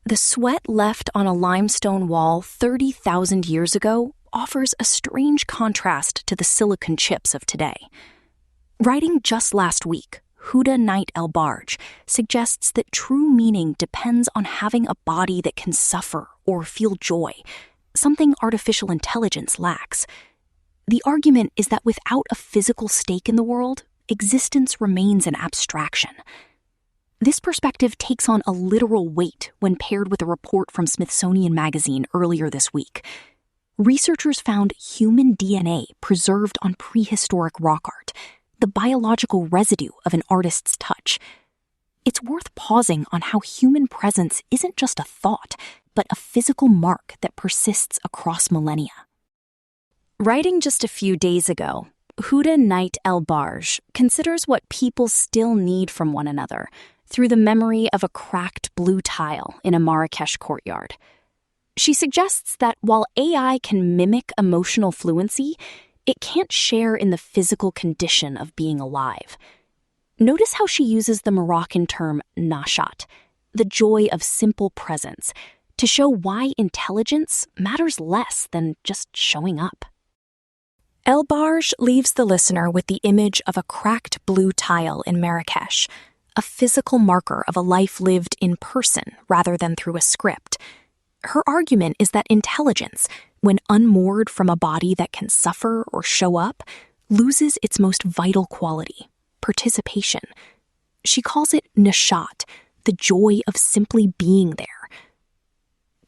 The sweat left on a limestone wall 30,000 years ago offers a strange contrast to the silicon chips of today. Writing just last week, Houda Nait El Barj suggests that true meaning depends on having a body that can suffer or feel joy, something artificial intelligence lacks. The argument is that without a physical stake in the world, existence remains an abstraction. This perspective takes on a literal weight when paired with a report from Smithsonian Magazine earlier this week. Researchers found human DNA preserved on prehistoric rock art, the biological residue of an artist's touch. It's worth pausing on how human presence isn't just a thought, but a physical mark that persists across millennia. Writing just a few days ago, Houda Nait El Barj considers what people still need from one another through the memory of a cracked blue tile in a Marrakesh courtyard. She suggests that while AI can mimic emotional fluency, it can't share in the physical condition of being alive. Notice how she uses the Moroccan term nashat, the joy of simple presence, to show why intelligence matters less than just showing up. El Barj leaves the listener with the image of a cracked blue tile in Marrakesh, a physical marker of a life lived in person rather than through a script. Her argument is that intelligence, when unmoored from a body that can suffer or show up, loses its most vital quality, participation. She calls it nashat, the joy of simply being there.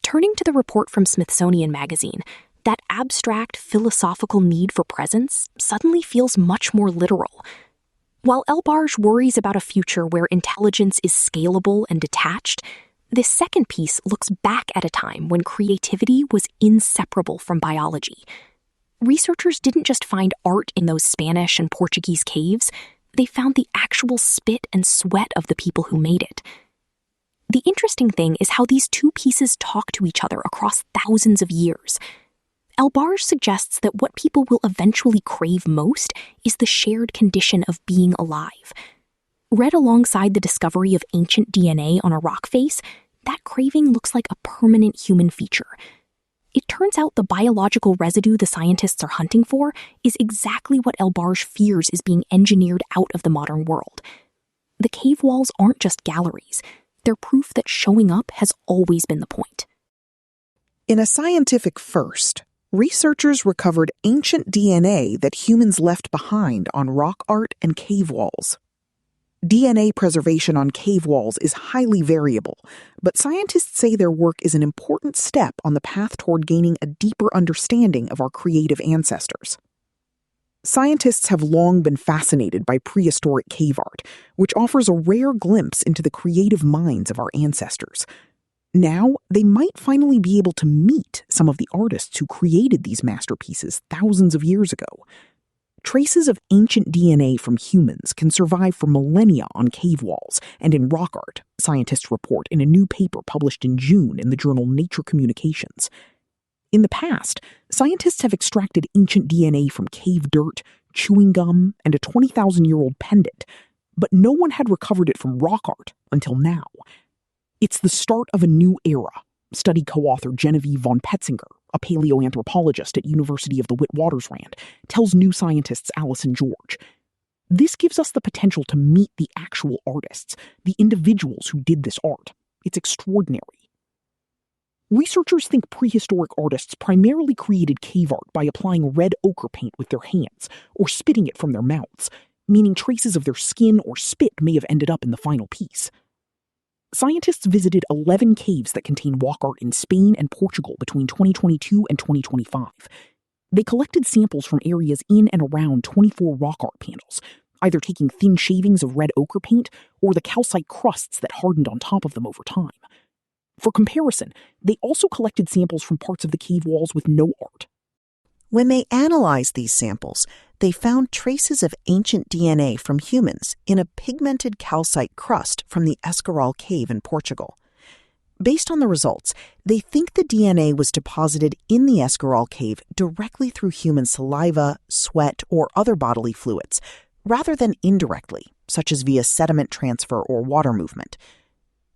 Turning to the report from Smithsonian Magazine, that abstract philosophical need for presence suddenly feels much more literal. While El Barj worries about a future where intelligence is scalable and detached, this second piece looks back at a time when creativity was inseparable from biology. Researchers didn't just find art in those Spanish and Portuguese caves, they found the actual spit and sweat of the people who made it. The interesting thing is how these two pieces talk to each other across thousands of years. El Barj suggests that what people will eventually crave most is the shared condition of being alive. Read alongside the discovery of ancient DNA on a rock face, that craving looks like a permanent human feature. It turns out the biological residue the scientists are hunting for is exactly what El Barj fears is being engineered out of the modern world. The cave walls aren't just galleries. They're proof that showing up has always been the point. In a scientific first, researchers recovered ancient DNA that humans left behind on rock art and cave walls. DNA preservation on cave walls is highly variable, but scientists say their work is an important step on the path toward gaining a deeper understanding of our creative ancestors. Scientists have long been fascinated by prehistoric cave art, which offers a rare glimpse into the creative minds of our ancestors. Now, they might finally be able to meet some of the artists who created these masterpieces thousands of years ago. Traces of ancient DNA from humans can survive for millennia on cave walls and in rock art, scientists report in a new paper published in June in the journal Nature Communications. In the past, scientists have extracted ancient DNA from cave dirt, chewing gum, and a 20,000-year-old pendant, but no one had recovered it from rock art until now. It's the start of a new era, study co-author Genevieve von Petzinger, a paleoanthropologist at University of the Witwatersrand, tells New Scientist's Alison George. This gives us the potential to meet the actual artists, the individuals who did this art. It's extraordinary. Researchers think prehistoric artists primarily created cave art by applying red ochre paint with their hands, or spitting it from their mouths, meaning traces of their skin or spit may have ended up in the final piece. Scientists visited 11 caves that contain rock art in Spain and Portugal between 2022 and 2025. They collected samples from areas in and around 24 rock art panels, either taking thin shavings of red ochre paint or the calcite crusts that hardened on top of them over time. For comparison, they also collected samples from parts of the cave walls with no art. When they analyzed these samples, they found traces of ancient DNA from humans in a pigmented calcite crust from the Escorial Cave in Portugal. Based on the results, they think the DNA was deposited in the Escorial Cave directly through human saliva, sweat, or other bodily fluids, rather than indirectly, such as via sediment transfer or water movement.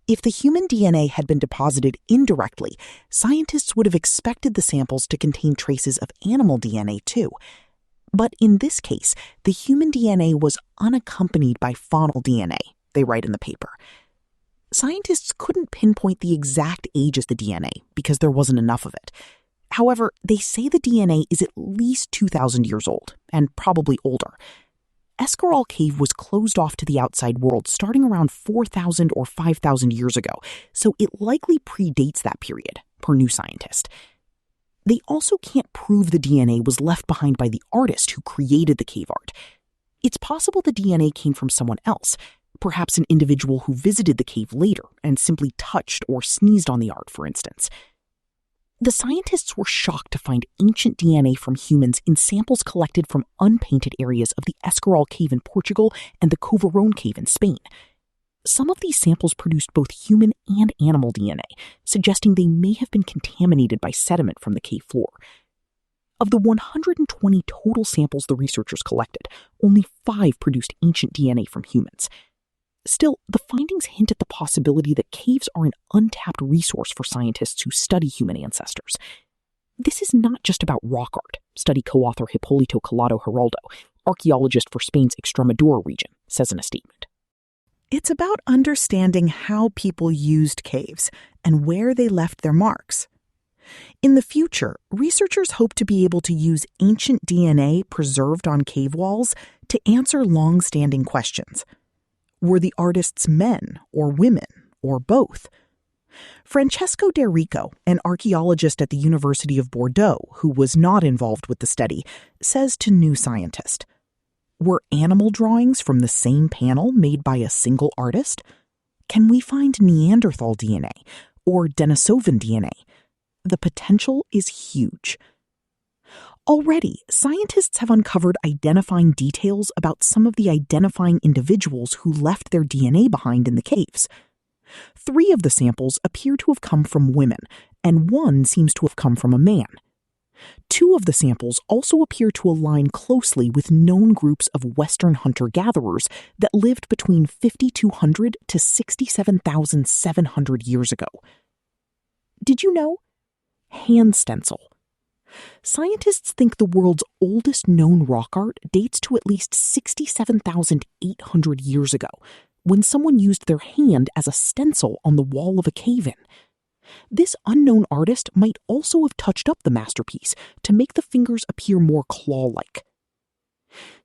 If the human DNA had been deposited indirectly, scientists would have expected the samples to contain traces of animal DNA too. But in this case, the human DNA was unaccompanied by faunal DNA, they write in the paper. Scientists couldn't pinpoint the exact age of the DNA because there wasn't enough of it. However, they say the DNA is at least 2,000 years old, and probably older. Esquirol Cave was closed off to the outside world starting around 4,000 or 5,000 years ago, so it likely predates that period, per New Scientist. They also can't prove the DNA was left behind by the artist who created the cave art. It's possible the DNA came from someone else, perhaps an individual who visited the cave later and simply touched or sneezed on the art, for instance. The scientists were shocked to find ancient DNA from humans in samples collected from unpainted areas of the Esquirol Cave in Portugal and the Covarone Cave in Spain. Some of these samples produced both human and animal DNA, suggesting they may have been contaminated by sediment from the cave floor. Of the 120 total samples the researchers collected, only 5 produced ancient DNA from humans. Still, the findings hint at the possibility that caves are an untapped resource for scientists who study human ancestors. This is not just about rock art, study co-author Hipólito Collado Geraldo, archaeologist for Spain's Extremadura region, says in a statement. It's about understanding how people used caves and where they left their marks. In the future, researchers hope to be able to use ancient DNA preserved on cave walls to answer long-standing questions. Were the artists men or women or both? Francesco De Rico, an archaeologist at the University of Bordeaux who was not involved with the study, says to New Scientist, "Were animal drawings from the same panel made by a single artist? Can we find Neanderthal DNA or Denisovan DNA? The potential is huge." Already, scientists have uncovered identifying details about some of the identifying individuals who left their DNA behind in the caves. 3 of the samples appear to have come from women, and 1 seems to have come from a man. 2 of the samples also appear to align closely with known groups of Western hunter-gatherers that lived between 5,200 to 67,700 years ago. Did you know? Hand stencil. Scientists think the world's oldest known rock art dates to at least 67,800 years ago, when someone used their hand as a stencil on the wall of a cave-in. This unknown artist might also have touched up the masterpiece to make the fingers appear more claw-like.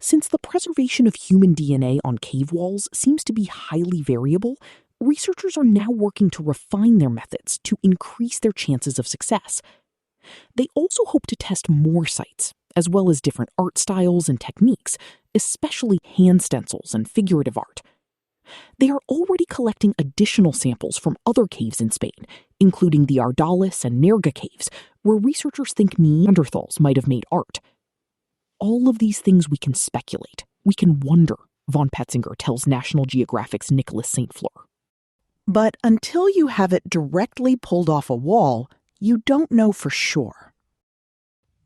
Since the preservation of human DNA on cave walls seems to be highly variable, researchers are now working to refine their methods to increase their chances of success. They also hope to test more sites, as well as different art styles and techniques, especially hand stencils and figurative art. They are already collecting additional samples from other caves in Spain, including the Ardalis and Nerga caves, where researchers think Neanderthals might have made art. All of these things we can speculate, we can wonder, von Petzinger tells National Geographic's Nicholas St. Fleur. But until you have it directly pulled off a wall, you don't know for sure.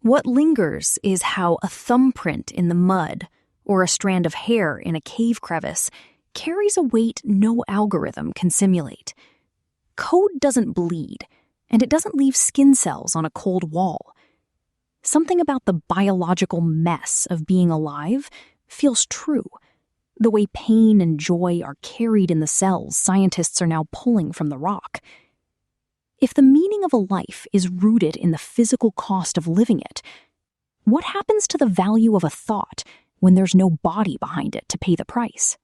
What lingers is how a thumbprint in the mud or a strand of hair in a cave crevice carries a weight no algorithm can simulate. Code doesn't bleed, and it doesn't leave skin cells on a cold wall. Something about the biological mess of being alive feels true. The way pain and joy are carried in the cells scientists are now pulling from the rock. If the meaning of a life is rooted in the physical cost of living it, what happens to the value of a thought when there's no body behind it to pay the price?